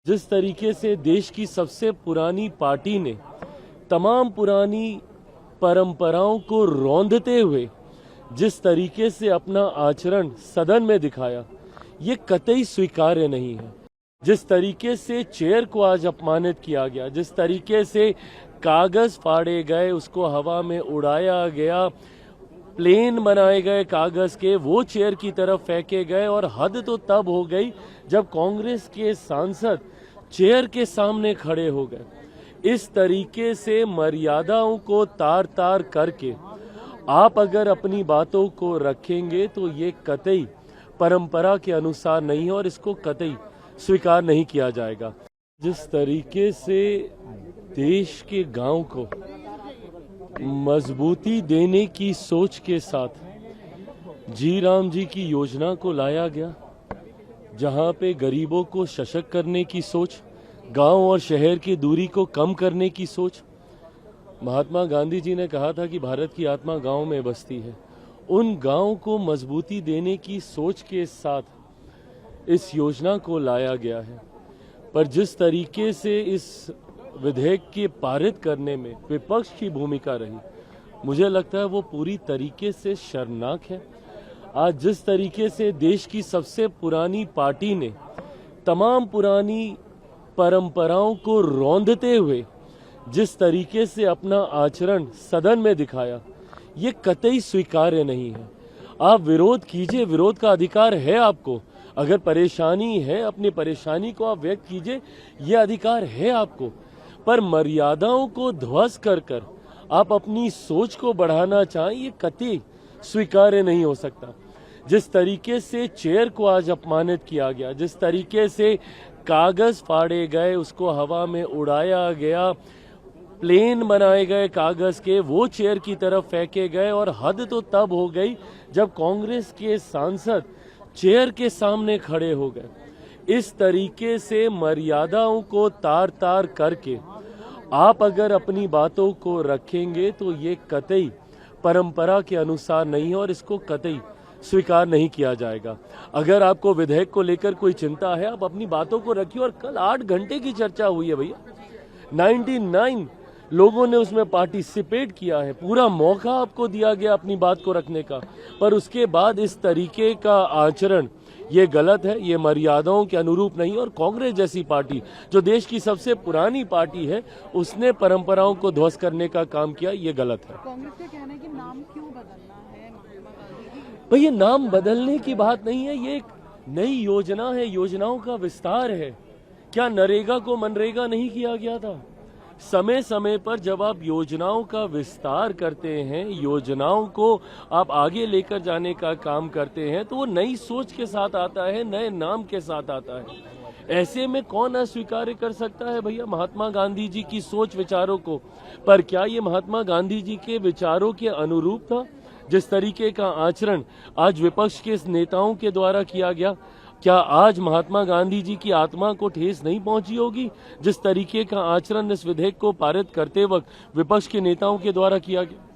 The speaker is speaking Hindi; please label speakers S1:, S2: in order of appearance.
S1: जिस तरीके से देश की सबसे पुरानी पार्टी ने तमाम पुरानी परंपराओं को रौंदते हुए जिस तरीके से अपना आचरण सदन में दिखाया, ये कतई स्वीकार्य नहीं है। जिस तरीके से चेयर को आज अपमानित किया गया, जिस तरीके से कागज फाड़े गए, उसको हवा में उड़ाया गया, प्लेन बनाए गए कागज के, वो चेयर की तरफ फेंके गए। और हद तो तब हो गई जब कांग्रेस के सांसद चेयर के सामने खड़े हो गए। इस तरीके से मर्यादाओं को तार तार करके आप अगर अपनी बातों को रखेंगे तो ये कतई परंपरा के अनुसार नहीं है और इसको कतई स्वीकार नहीं किया जाएगा। जिस तरीके से देश के गांव को मजबूती देने की सोच के साथ जी राम जी की योजना को लाया गया, जहां पे गरीबों को सशक्त करने की सोच, गांव और शहर की दूरी को कम करने की सोच। महात्मा गांधी जी ने कहा था कि भारत की आत्मा गांव में बसती है। उन गांव को मजबूती देने की सोच के साथ इस योजना को लाया गया है। पर जिस तरीके से इस विधेयक के पारित करने में विपक्ष की भूमिका रही, मुझे लगता है वो पूरी तरीके से शर्मनाक है। आज जिस तरीके से देश की सबसे पुरानी पार्टी ने तमाम पुरानी परंपराओं को रौंदते हुए जिस तरीके से अपना आचरण सदन में दिखाया, ये कतई स्वीकार्य नहीं है। आप विरोध कीजिए, विरोध का अधिकार है आपको। अगर परेशानी है, अपनी परेशानी को आप व्यक्त कीजिए, ये अधिकार है आपको। पर मर्यादाओं को ध्वस्त कर आप अपनी सोच को बढ़ाना चाहें, ये कतई स्वीकार्य नहीं हो सकता। जिस तरीके से चेयर को आज अपमानित किया गया, जिस तरीके से कागज फाड़े गए, उसको हवा में उड़ाया गया, प्लेन बनाए गए कागज के, वो चेयर की तरफ फेंके गए। और हद तो तब हो गई जब कांग्रेस के सांसद चेयर के सामने खड़े हो गए। इस तरीके से मर्यादाओं को तार तार करके आप अगर अपनी बातों को रखेंगे तो ये कतई परंपरा के अनुसार नहीं है और इसको कतई स्वीकार नहीं किया जाएगा। अगर आपको विधेयक को लेकर कोई चिंता है, आप अपनी बातों को रखिए। और कल 8 घंटे की चर्चा हुई है भैया, 99 लोगों ने उसमें पार्टिसिपेट किया है। पूरा मौका आपको दिया गया अपनी बात को रखने का, पर उसके बाद इस तरीके का आचरण ये गलत है, ये मर्यादाओं के अनुरूप नहीं। और कांग्रेस जैसी पार्टी जो देश की सबसे पुरानी पार्टी है, उसने परंपराओं को ध्वस्त करने का काम किया, ये गलत है।
S2: कांग्रेस का कहना है कि नाम क्यों बदलना है
S1: भैया, नाम बदलने की बात नहीं है, ये एक नई योजना है, योजनाओं का विस्तार है। क्या नरेगा को मनरेगा नहीं किया गया था? समय समय पर जब आप योजनाओं का विस्तार करते हैं, योजनाओं को आप आगे लेकर जाने का काम करते हैं, तो वो नई सोच के साथ आता है, नए नाम के साथ आता है। ऐसे में कौन अस्वीकार कर सकता है भैया महात्मा गांधी जी की सोच विचारों को? पर क्या ये महात्मा गांधी जी के विचारों के अनुरूप था? जिस तरीके का आचरण आज विपक्ष के नेताओं के द्वारा किया गया, क्या आज महात्मा गांधी जी की आत्मा को ठेस नहीं पहुंची होगी? जिस तरीके का आचरण इस विधेयक को पारित करते वक्त विपक्ष के नेताओं के द्वारा किया गया।